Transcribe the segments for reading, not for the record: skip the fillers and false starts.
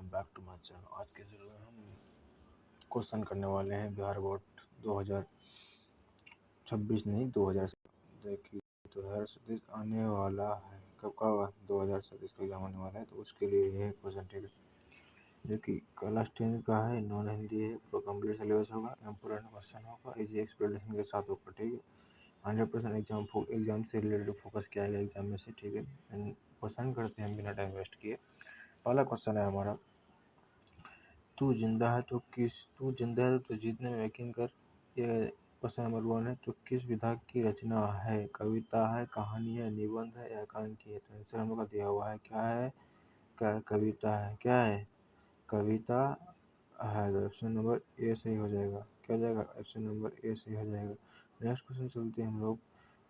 Welcome back to my channel. आज के video में हम क्वेश्चन करने वाले हैं बिहार बोर्ड 2026 नहीं 2000। देखिए 2027 आने वाला है, कब का 2027 का एग्जाम होने वाला है, तो उसके लिए यह क्वेश्चन ठीक है। देखिए क्लास 10 का है, नॉन हिंदी है, पूरा कंप्लीट सिलेबस होगा, इम्पोर्टेंट क्वेश्चन होगा, इजी एक्सप्लेनेशन के साथ होगा, ठीक है। 100% एग्जाम से रिलेटेड फोकस किया गया एग्जाम में से, ठीक है। क्वेश्चन करते हैं बिना टाइम वेस्ट किए। पहला क्वेश्चन है हमारा, तू जिंदा है तो जीतने में यकीन कर। ये क्वेश्चन नंबर 1 है। तो किस विधा की रचना है? कविता है, कहानी है, निबंध है या एकांकी है? तो आंसर हम लोग का दिया हुआ है, क्या है? क्या कविता है? क्या है? कविता है। तो ऑप्शन नंबर ए सही हो जाएगा। क्या हो जाएगा? ऑप्शन नंबर ए सही हो जाएगा। नेक्स्ट क्वेश्चन चलते हैं हम लोग।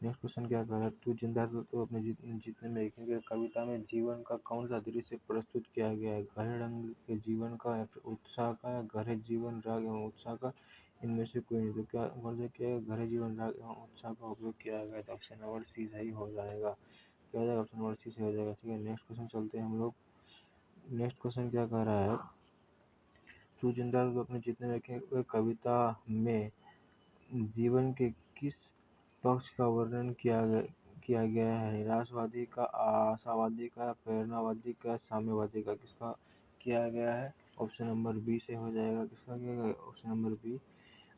नेक्स्ट क्वेश्चन क्या कह रहा है? तू जिंदा है तो अपने जीतने में यकीन कर। कविता में जीवन का कौन सा दृश्य प्रस्तुत किया गया है? गहरे रंग के जीवन का या फिर उत्साह का या गहरे जीवन राग एवं उत्साह का? इनमें से कोई नहीं। तो क्या कौन सा किया है? गहरे जीवन राग एवं उत्साह का उपयोग किया गया है। तो ऑप्शन नंबर सी सही हो जाएगा। क्या हो जाएगा? ऑप्शन नंबर सी सही हो जाएगा। ठीक है, नेक्स्ट क्वेश्चन चलते हैं हम लोग। नेक्स्ट क्वेश्चन क्या कह रहा है? तू जिंदा है तो अपने जीतने में यकीन कर। कविता में जीवन के किस पक्ष का वर्णन किया गया है? निराशावादी का, आशावादी का, प्रेरणावादी का, साम्यवादी का? किसका किया गया है? ऑप्शन नंबर बी से हो जाएगा। किसका किया गया? ऑप्शन नंबर बी,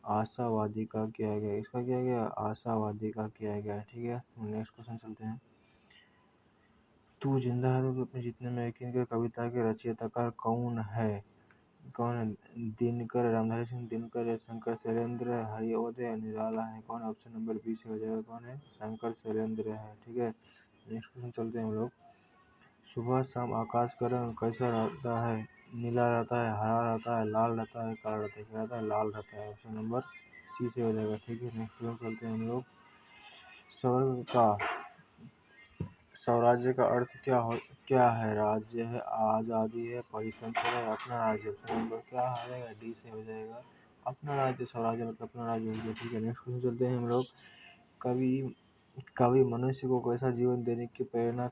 आशावादी का किया गया। इसका किया गया? आशावादी का किया गया। ठीक है, नेक्स्ट क्वेश्चन चलते हैं। तू जिंदा है तो अपने जीतने में यकीन कर। कविता के रचयिताकार कौन है? कौन है? दिनकर, रामधारी सिंह दिनकर, शंकर शैलेंद्र, हरिओदय निराला है? कौन है? ऑप्शन नंबर बी से हो जाएगा। कौन है? शंकर शैलेंद्र है। ठीक है, नेक्स्ट क्वेश्चन चलते हैं हम लोग। सुबह शाम आकाश का रंग कैसा रहता है? नीला रहता है, हरा रहता है, लाल रहता है, काला रहता है? क्या रहता है? लाल रहता है। ऑप्शन नंबर सी से हो जाएगा। ठीक है, नेक्स्ट क्वेश्चन चलते हैं हम लोग। स्वर्ग का स्वराज्य का अर्थ क्या है? राज्य है, आजादी है, परितंत्र है, अपना राज्य? ऑप्शन नंबर क्या आ जाएगा? डी से हो जाएगा। अपना राज्य, स्वराज्य मतलब अपना राज्य हो गया। ठीक है, नेक्स्ट क्वेश्चन चलते हैं हम लोग। कवि कवि मनुष्य को कैसा जीवन देने की प्रेरणा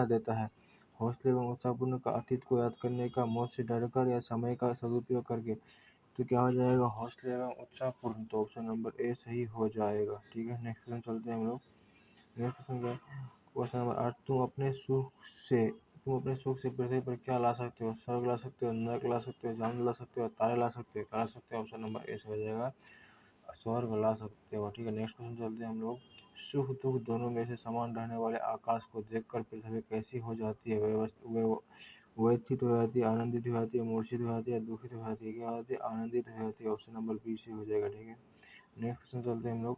देता है? हौसले एवं उत्साहपूर्ण का, अतीत को याद करने का, मौत से डरकर या समय का सदुपयोग करके? तो क्या हो जाएगा? हौसले एवं उत्साहपूर्ण। तो ऑप्शन नंबर ए सही हो जाएगा। ठीक है, नेक्स्ट क्वेश्चन चलते हैं हम लोग। Next question, question number 8। तुम अपने सुख से पृथ्वी पर क्या ला सकते हो? स्वर्ग ला सकते हो, नरक ला सकते हो, चांद ला सकते हो, तारे ला सकते हो? क्या ला सकते हो? ऑप्शन नंबर ए से हो जाएगा, स्वर्ग ला सकते हो। ठीक है, नेक्स्ट क्वेश्चन चलते हैं हम लोग। सुख दुख दोनों में से समान रहने वाले आकाश को देखकर पृथ्वी कैसी हो जाती है? व्यथित हो जाती है, आनंदित हो जाती है, मूर्छित हो जाती है, दुखित हो जाती है? क्या होती है? आनंदित हो जाती है। ऑप्शन नंबर बी से हो जाएगा। ठीक है, नेक्स्ट क्वेश्चन चलते हैं हम लोग।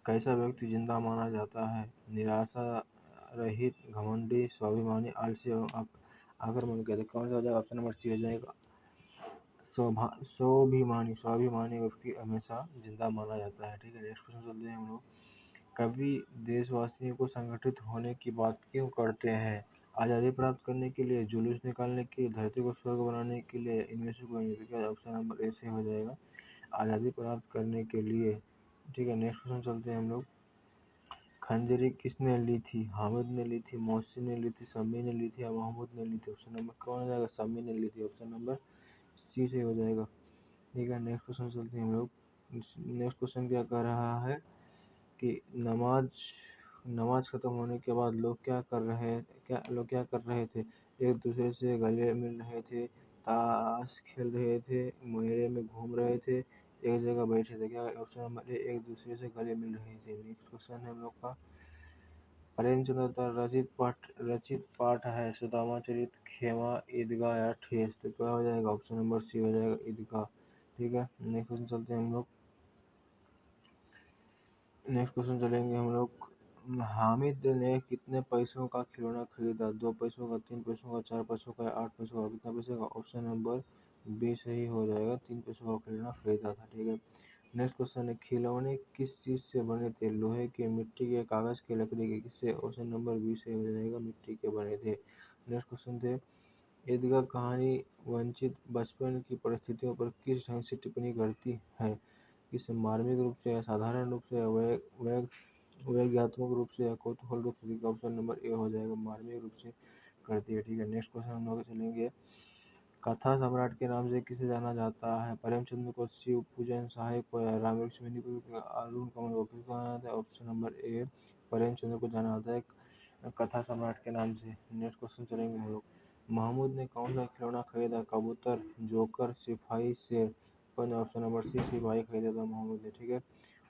कैसा व्यक्ति जिंदा माना जाता है? निराशा रहित, घमंडी, स्वाभिमानी, आलसी एवं आक्रामक? कहते कौन सा हो जाएगा? ऑप्शन नंबर सी हो जाएगा, स्वाभिमानी व्यक्ति हमेशा जिंदा माना जाता है। ठीक है, नेक्स्ट क्वेश्चन चलते हैं हम लोग। कवि देशवासियों को संगठित होने की बात क्यों करते हैं? आज़ादी प्राप्त करने के लिए, जुलूस निकालने के लिए, धरती को स्वर्ग बनाने के लिए? इनमें से कोई नहीं। तो क्या ऑप्शन नंबर ए से हो जाएगा, आज़ादी प्राप्त करने के लिए। ठीक है, नेक्स्ट क्वेश्चन चलते हैं हम लोग। खंजरी किसने ली थी? हामिद ने ली थी, मोहसिन ने ली थी, शम्मी ने ली थी या महमूद ने ली थी? ऑप्शन नंबर कौन हो जाएगा? शम्मी ने ली थी। ऑप्शन नंबर सी से हो जाएगा। ठीक है, नेक्स्ट क्वेश्चन चलते हैं हम लोग। नेक्स्ट क्वेश्चन क्या कह रहा है कि नमाज नमाज खत्म होने के बाद लोग क्या कर रहे थे? एक दूसरे से गले मिल रहे थे, ताश खेल रहे थे, मेले में घूम रहे थे, एक जगह बैठे थे? क्या ऑप्शन नंबर ए, एक दूसरे से गले मिल रहे थे। नेक्स्ट क्वेश्चन है हम लोग का, प्रेमचंद्र द्वारा रचित पाठ है सुदामा चरित, खेमा, ईदगाह या ठेस? तो क्या हो जाएगा? ऑप्शन नंबर सी हो जाएगा, ईदगाह। ठीक है, नेक्स्ट क्वेश्चन चलते हैं हम लोग। नेक्स्ट क्वेश्चन चलेंगे हम लोग। हामिद ने कितने पैसों का खिलौना खरीदा? 2 पैसों का, 3 पैसों का, 4 पैसों का, 8 पैसों का? कितना पैसे का? ऑप्शन नंबर बी सही हो जाएगा, 3 पैसों का खिलौना खरीदा था। ठीक है, नेक्स्ट क्वेश्चन है, खिलौने किस चीज से बने थे? लोहे के, मिट्टी के, कागज के, लकड़ी के? किससे? ऑप्शन नंबर बी से हो जाएगा, मिट्टी के बने थे। नेक्स्ट क्वेश्चन थे, ईदगाह कहानी वंचित बचपन की परिस्थितियों पर किस ढंग से टिप्पणी करती है? किस मार्मिक रूप से, साधारण रूप से, व्यंग्यात्मक रूप से या कौतूहल रूप से? ऑप्शन नंबर ए हो जाएगा, मार्मिक रूप से करती है। ठीक है, नेक्स्ट क्वेश्चन हम लोग चलेंगे। कथा सम्राट के नाम से किसे जाना जाता है? प्रेमचंद्र को, शिव पूजन सहायक को, या राम लक्ष्मण को, अरुण कमल को किसको जाना जाता है? ऑप्शन नंबर ए प्रेमचंद्र को जाना जाता है कथा सम्राट के नाम से। नेक्स्ट क्वेश्चन चलेंगे हम लोग। महमूद ने कौन सा खिलौना खरीदा? कबूतर, जोकर, सिपाही, शेर। ऑप्शन नंबर सी सिपाही खरीदा था महमूद ने। ठीक है,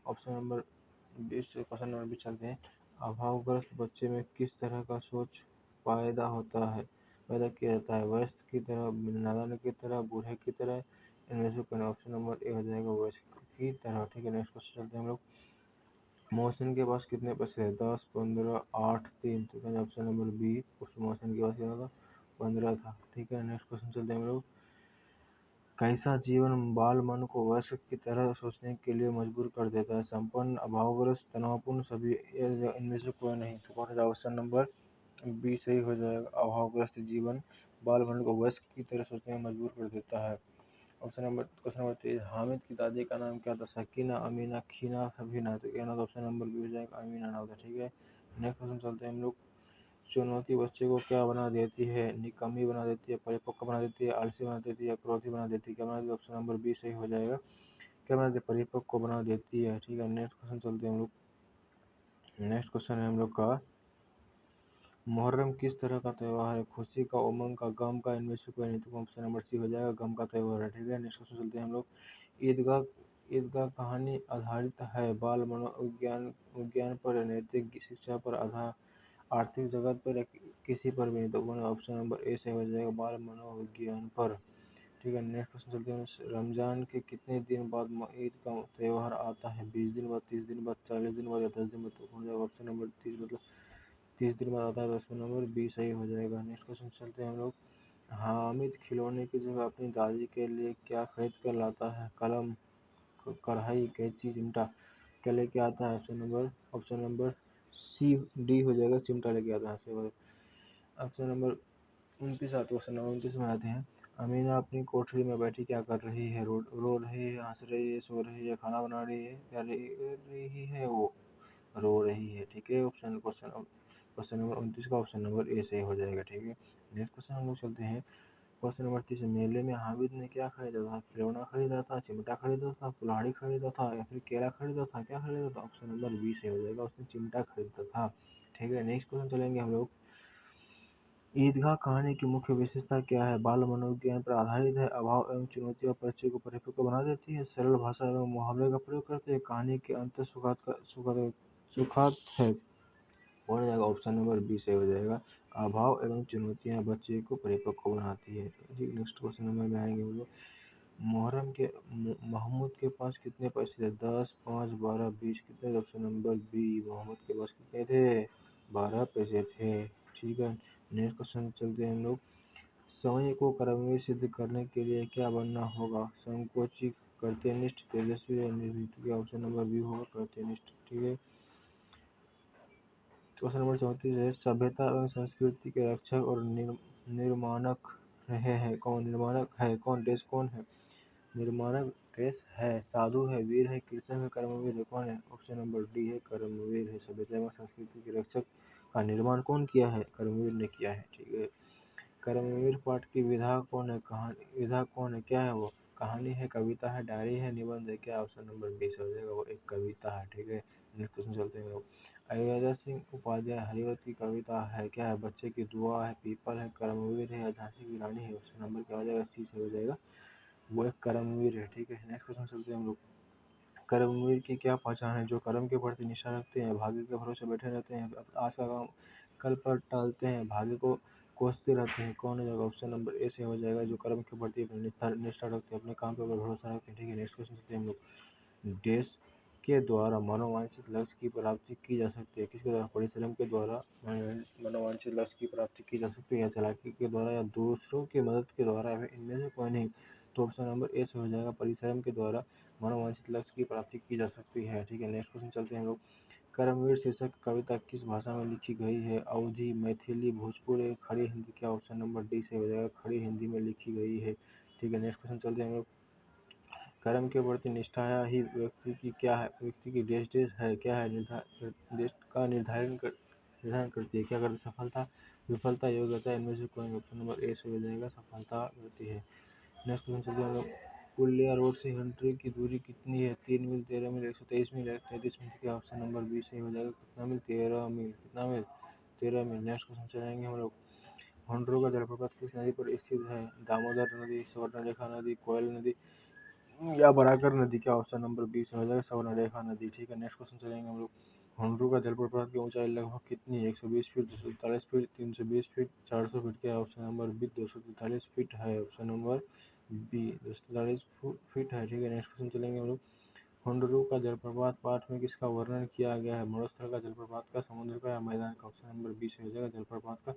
ऑप्शन नंबर 20 क्वेश्चन नंबर 20 चलते हैं। अभावग्रस्त बच्चे में किस तरह का सोच पैदा होता है पैदा किया जाता है? वयस्क की तरह, नादान की तरह, बूढ़े की तरह, इनमें से कोई नहीं। ऑप्शन नंबर ए हो जाएगा वयस्क की तरह। ठीक है, नेक्स्ट क्वेश्चन चलते हैं हम लोग। मोहसिन के पास कितने पैसे है? 10, 15, 8, 3। ठीक है, ऑप्शन नंबर बी मोहसिन के पास कितना था? 15 था। ठीक है, नेक्स्ट क्वेश्चन चलते हैं हम लोग। कैसा जीवन बाल मन को वयस्क की तरह सोचने के लिए मजबूर कर देता है? संपन्न, अभावग्रस्त, तनावपूर्ण, सभी इनमें से कोई नहीं। तो कौन सा ऑप्शन नंबर बी सही हो जाएगा? अभावग्रस्त जीवन बाल मन को वयस्क की तरह सोचने में मजबूर कर देता है। Option number question number 23। Hamid की दादी का नाम क्या था? सकीना, अमीना, खीना, सफीना। तो क्या ना ऑप्शन नंबर बी हो जाएगा, अमीना नाम था। ठीक है, नेक्स्ट क्वेश्चन चलते हैं हम लोग। चुनौती बच्चे को क्या बना देती है? निकम्मी बना देती है, परिपक्व बना देती है, आलसी बना देती है, क्रोधी बना देती है। क्या बना देती है? ऑप्शन नंबर बी सही हो जाएगा। क्या बना देती है? परिपक्व बना देती है। ठीक है, नेक्स्ट क्वेश्चन चलते हैं हम लोग। नेक्स्ट क्वेश्चन है हम लोग का, मुहर्रम किस तरह का त्योहार है? खुशी का, उमंग का, गम का, इनमें से कोई नहीं। तो ऑप्शन नंबर सी हो जाएगा, गम का त्योहार है। ठीक है, नेक्स्ट क्वेश्चन चलते हैं हम लोग। ईदगाह ईदगाह कहानी आधारित है? बाल मनोविज्ञान विज्ञान पर, नैतिक शिक्षा पर, आर्थिक जगत पर, या किसी पर भी नहीं। तो ऑप्शन नंबर ए से हो जाएगा, बाल मनोविज्ञान पर। ठीक है, नेक्स्ट क्वेश्चन चलते हैं। रमजान के कितने दिन बाद ईद का त्योहार आता है? 20 दिन बाद, 30 दिन बाद, 40 दिन बाद, या 10 दिन बाद। तो ऑप्शन नंबर 30 मतलब 30 दिन बाद आता है। तो ऑप्शन नंबर बी सही हो जाएगा। नेक्स्ट क्वेश्चन चलते हैं हम लोग। हामिद खिलौने की जगह अपनी दादी के लिए क्या खरीद कर लाता है? कलम, कढ़ाई, कैंची, चिमटा। क्या लेके आता है? ऑप्शन नंबर सी डी हो जाएगा, चिमटा लेके आता है। ऑप्शन नंबर 29 आता है। क्वेश्चन नंबर 29 में आते हैं। अमीना अपनी कोठरी में बैठी क्या कर रही है? रो रही है, हंस रही है, सो रही है, खाना बना रही है, क्या रही है? वो रो रही है। ठीक है, क्वेश्चन नंबर 29 का ऑप्शन नंबर ए सही हो जाएगा। ठीक है, नेक्स्ट क्वेश्चन हम लोग चलते हैं। Question number 30। मेले में हामिद ने क्या खरीदा था? खिलौना खरीदा था, चिमटा खरीदा था, कुल्हाड़ी खरीदा था, या फिर केला खरीदा था? क्या खरीदा था? ऑप्शन नंबर बी सही हो जाएगा, उसने चिमटा खरीदा था। ठीक है, नेक्स्ट क्वेश्चन चलेंगे हम लोग। ईदगाह कहानी की मुख्य विशेषता क्या है? बाल मनोविज्ञान पर आधारित है, अभाव एवं चुनौती और परिचय को परिपक्व बना देती है, सरल भाषा एवं मुहावरे का प्रयोग करते हैं, कहानी के अंत सुखात है। हो जाएगा, ऑप्शन नंबर बी से हो जाएगा, अभाव एवं चुनौतियां बच्चे को परिपक्व बनाती है। ठीक, नेक्स्ट क्वेश्चन नंबर में आएंगे हम लोग। मुहर्रम के महमूद के पास कितने पैसे थे? 10, 5, 12, 20। कितने? ऑप्शन नंबर बी मोहम्मद के पास कितने थे? 12 पैसे थे। ठीक है, नेक्स्ट क्वेश्चन चलते हैं हम लोग। समय को कर्मवीर सिद्ध करने के लिए क्या बनना होगा? संकोची, कर्तव्यनिष्ठ, तेजस्वी या निर्भीक। ऑप्शन नंबर बी होगा, कर्तव्यनिष्ठ। ठीक है, क्वेश्चन नंबर 34 है। सभ्यता एवं संस्कृति के रक्षक और निर्माणक रहे हैं कौन? निर्माणक है कौन? देश कौन है? निर्माणक देश है, साधु है, वीर है, कृषक है, कर्मवीर है। कौन है? ऑप्शन नंबर डी है, कर्मवीर है। सभ्यता एवं संस्कृति के रक्षक का निर्माण कौन किया है? कर्मवीर ने किया है। ठीक है, कर्मवीर पाठ की विधा कौन है? कहानी विधा कौन है? क्या है वो? कहानी है, कविता है, डायरी है, निबंध है। क्या? ऑप्शन नंबर बी से हो जाएगा, वो एक कविता है। ठीक है, नेक्स्ट क्वेश्चन चलते हैं लोग। अयोध्या सिंह उपाध्याय हरिवत की कविता है? क्या है? बच्चे की दुआ है, पीपल है, कर्मवीर है, या झांसी की रानी है। ऑप्शन नंबर क्या हो जाएगा? सी से हो जाएगा, वो एक कर्मवीर है। ठीक है, नेक्स्ट क्वेश्चन चलते हैं हम लोग। कर्मवीर की क्या पहचान है? जो कर्म के प्रति निष्ठा रखते हैं, भाग्य के भरोसे बैठे रहते हैं, आज का काम कल पर टालते हैं, भाग्य को कोसते रहते हैं। कौन हो जाएगा? ऑप्शन नंबर ए से हो जाएगा, जो कर्म के प्रति निष्ठा रखते हैं, अपने काम पर भरोसा रखते हैं। ठीक है, नेक्स्ट क्वेश्चन चलते हैं हम लोग। देश के द्वारा मनोवांछित लक्ष्य की प्राप्ति की जा सकती है? किसके द्वारा? परिश्रम के द्वारा मनोवांछित लक्ष्य की प्राप्ति की जा सकती है, या चालाकी के द्वारा, या दूसरों की मदद के द्वारा, या इनमें से कोई नहीं। तो ऑप्शन नंबर ए से हो जाएगा, परिश्रम के द्वारा मनोवांछित लक्ष्य की प्राप्ति की जा सकती है। ठीक है, नेक्स्ट क्वेश्चन चलते हैं हम लोग। कर्मवीर शीर्षक कविता किस भाषा में लिखी गई है? अवधी, मैथिली, भोजपुरी, खड़ी हिंदी। क्या? ऑप्शन नंबर डी से हो जाएगा, खड़ी हिंदी में लिखी गई है। ठीक है, नेक्स्ट क्वेश्चन चलते हैं हम लोग। कर्म के प्रति निष्ठा ही व्यक्ति की क्या है? व्यक्ति की देश है, क्या है? देश का निर्धारण करती है। क्या करती? सफलता विफलता योग्यता इनमें से कोई ऑप्शन नंबर ए सही हो जाएगा, सफलता रहती है। नेक्स्ट क्वेश्चन चलिए हम लोग, पुलिया रोड से हंड्री की दूरी कितनी है? 3 मील, 13 मील, 123 मील, 133 मील। क्या ऑप्शन नंबर बी सही हो जाएगा? कितना मील? 13 मील। कितना मील? 13 मील। नेक्स्ट क्वेश्चन चलाएंगे हम लोग, होंडरो का जलप्रपात किस नदी पर स्थित है? दामोदर नदी, स्वर्णरेखा नदी, कोयल नदी या बराकर नदी। क्या ऑप्शन नंबर बी से हो जाएगा? स्वर्णरेखा नदी। ठीक है, नेक्स्ट क्वेश्चन चलेंगे हम लोग, होंडरो का जलप्रपात की ऊंचाई लगभग कितनी है? 120 फीट, 243 फीट, 320 फीट, 400 फीट। क्या ऑप्शन नंबर बी 243 फीट है? ऑप्शन नंबर बी 243 फीट है। ठीक है, नेक्स्ट क्वेश्चन चलेंगे हम लोग, होंडरो का जलप्रपात पाठ में किसका वर्णन किया गया है? मरुस्थल का, जलप्रपात का, समुद्र का या मैदान का? ऑप्शन नंबर बी से हो जाएगा, जलप्रपात का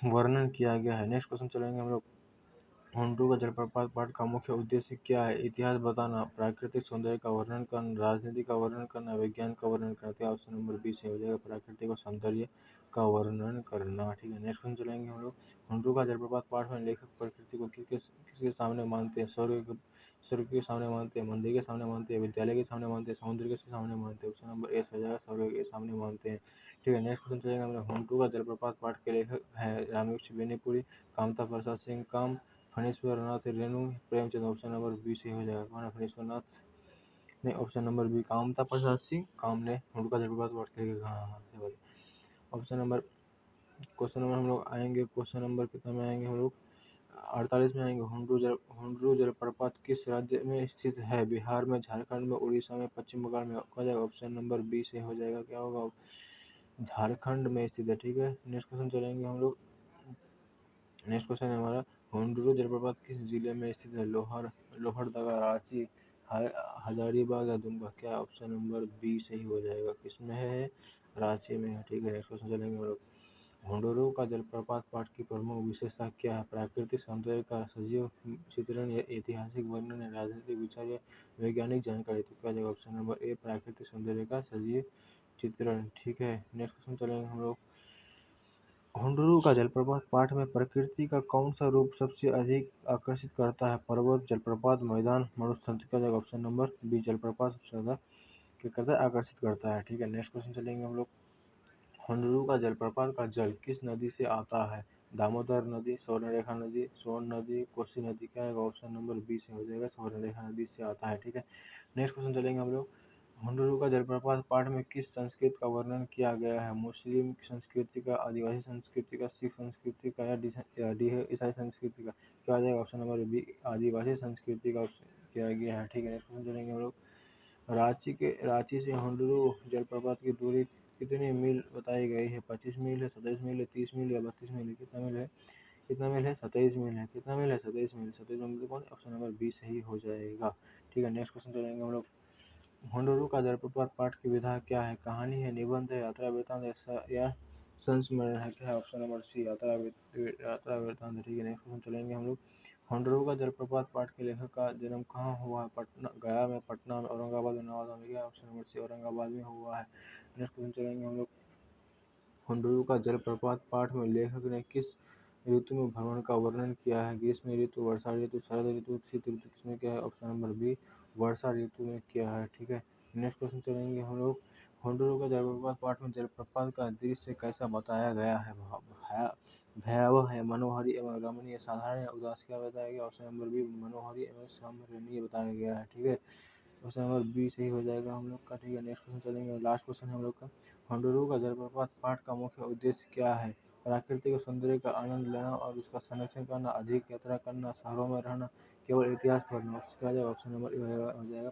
वर्णन किया गया है। नेक्स्ट क्वेश्चन चलेंगे हम लोग, होंडरो का जलप्रपात पाठ का मुख्य उद्देश्य क्या है? इतिहास बताना, प्राकृतिक सौंदर्य का वर्णन करना, राजनीति का वर्णन करना, विज्ञान का वर्णन करना। है ऑप्शन नंबर बी से हो जाएगा, प्राकृतिक और सौंदर्य का वर्णन करना। ठीक है, नेक्स्ट क्वेश्चन चलेंगे हम लोग, होंडरो का जलप्रपात पाठ में लेखक प्रकृति को किसके सामने मानते हैं? स्वर्ग के सामने मानते हैं, मंदिर के सामने मानते हैं, विद्यालय के सामने मानते हैं, समुद्र के सामने मानते हैं? ऑप्शन नंबर ए हो जाएगा, स्वर्ग के सामने मानते हैं। ठीक है, नेक्स्ट क्वेश्चन चलेंगे हम लोग, होंडरो का जलप्रपात पाठ के लेखक है Rameshwar Benipuri, Kamta Prasad Singh Kaam, Phanishwar Nath Renu, Premchand. Option number B से हो जाएगा, कौन है फणीश्वर नाथ? नहीं, option number B Kamta Prasad Singh Kaam ने हुड़का जलप्रपात पाठ करके कहा। हाँ हाँ, सही बात। ऑप्शन नंबर, क्वेश्चन नंबर हम लोग आएंगे, क्वेश्चन नंबर कितना में आएंगे हम लोग? 48 में आएंगे। हुंड्रू जलप्रपात किस राज्य में स्थित है? बिहार में, झारखंड में, उड़ीसा में, पश्चिम बंगाल में। हो जाएगा ऑप्शन नंबर बी से हो जाएगा, क्या होगा? झारखंड में स्थित है। ठीक है, नेक्स्ट क्वेश्चन चलेंगे हम लोग, नेक्स्ट क्वेश्चन है हमारा, होंडरो जलप्रपात किस जिले में स्थित है? लोहरदगा, रांची, हजारीबाग या दुमका? क्या ऑप्शन नंबर बी सही हो जाएगा? किसमें है? रांची में है। ठीक है, नेक्स्ट क्वेश्चन चलेंगे हम लोग, होंडरो का जलप्रपात पाठ की प्रमुख विशेषता क्या है? प्राकृतिक सौंदर्य का सजीव चित्रण या ऐतिहासिक वर्णन या राजनीतिक विचार या वैज्ञानिक जानकारी? तो क्या जाएगा? ऑप्शन नंबर ए प्राकृतिक सौंदर्य का सजीव चित्रण। ठीक है, नेक्स्ट क्वेश्चन चलेंगे हम लोग, होंडरो का जलप्रपात पाठ में प्रकृति का कौन सा रूप सबसे अधिक आकर्षित करता है? पर्वत, जलप्रपात, मैदान, मरुस्थल? का जगह ऑप्शन नंबर बी जलप्रपात सबसे ज्यादा क्या करता है? आकर्षित करता है। ठीक है, नेक्स्ट क्वेश्चन चलेंगे हम लोग, होंडरो का जलप्रपात का जल किस नदी से आता है? दामोदर नदी, स्वर्णरेखा नदी, सोन नदी, कोसी नदी? क्या है? ऑप्शन नंबर बी से हो जाएगा, स्वर्णरेखा नदी से आता है। ठीक है, नेक्स्ट क्वेश्चन चलेंगे हम लोग, होंडरो का जलप्रपात पाठ में किस संस्कृति का वर्णन किया गया है? मुस्लिम संस्कृति का, आदिवासी संस्कृति का, सिख संस्कृति का या ईसाई संस्कृति का? क्या आ जाएगा? ऑप्शन नंबर बी आदिवासी संस्कृति का किया गया है। ठीक है, नेक्स्ट क्वेश्चन चलेंगे हम लोग, रांची से होंडरो जलप्रपात की दूरी कितनी मील बताई गई है? 25 मील है, 27 मील है, 30 मील या 32 मील है? कितना मील है? कितना मील है? 27 मील है। कितना मील है? 27 मील। 27 मील कौन? ऑप्शन नंबर बी सही हो जाएगा। ठीक है, नेक्स्ट क्वेश्चन चलेंगे हम लोग, होंडरो का जलप्रपात पाठ की विधा क्या है? कहानी है, निबंध है, यात्रा वृत्तांत या संस्मरण है? क्या है? ऑप्शन नंबर सी यात्रा वृत्तांत। ठीक है, नेक्स्ट क्वेश्चन चलेंगे हम लोग, होंडरो का जलप्रपात पाठ के लेखक का जन्म कहाँ हुआ है? पटना, गया में, पटना में, औरंगाबाद में, नवादा में? क्या ऑप्शन नंबर सी औरंगाबाद में हुआ है। नेक्स्ट क्वेश्चन चलेंगे हम लोग, होंडरो का जलप्रपात पाठ में लेखक ने किस ऋतु में भ्रमण का वर्णन किया है? ग्रीष्म ऋतु, वर्षा ऋतु, शरद ऋतु, शीत ऋतु? किसमें क्या है? ऑप्शन नंबर बी वर्षा ऋतु में किया है। ठीक है, नेक्स्ट क्वेश्चन चलेंगे हम लोग, होंडरो का जलप्रपात पाठ में जलप्रपात का दृश्य कैसा बताया गया है? भयावह है, मनोहारी एवं रमणीय, साधारण या उदास? क्या बताया गया? ऑप्शन नंबर बी मनोहारी एवं संरमणीय बताया गया है। ठीक है, क्वेश्चन नंबर बी सही हो जाएगा हम लोग का। ठीक है, नेक्स्ट क्वेश्चन चलेंगे, लास्ट क्वेश्चन है हम लोग का, होंडरो का जलप्रपात पाठ का मुख्य उद्देश्य क्या है? प्राकृतिक सौंदर्य का आनंद लेना और उसका संरक्षण करना, अधिक यात्रा करना, शहरों में रहना, केवल इतिहास पढ़ना? उसका ऑप्शन नंबर ए हो जाएगा,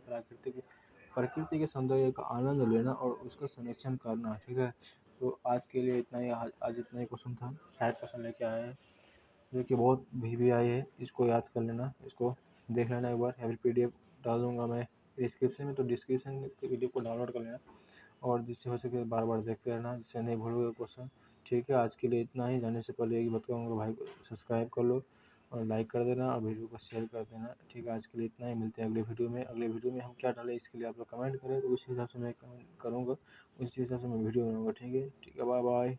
प्रकृति के सौंदर्य का आनंद लेना और उसका संरक्षण करना। ठीक है, तो आज के लिए इतना ही, आज इतना ही क्वेश्चन था, 60 क्वेश्चन लेके आए हैं, जो कि बहुत भी आई है, इसको याद कर लेना, इसको देख लेना एक बार, या फिर पीडीएफ डाल दूंगा मैं डिस्क्रिप्शन में, तो डिस्क्रिप्शन के पीडीएफ को डाउनलोड कर लेना और जिससे हो सके बार बार देखते रहना, जिससे नहीं भूलोगे क्वेश्चन। ठीक है, आज के लिए इतना ही, जाने से पहले यही बताऊँगा भाई को सब्सक्राइब कर लो और लाइक कर देना और वीडियो को शेयर कर देना। ठीक है, आज के लिए इतना ही, मिलते हैं अगले वीडियो में। अगले वीडियो में हम क्या डालें इसके लिए आप लोग कमेंट करें, तो उस हिसाब से मैं कमेंट करूँगा, उस हिसाब से मैं वीडियो बनाऊँगा। ठीक है, बाय बाय।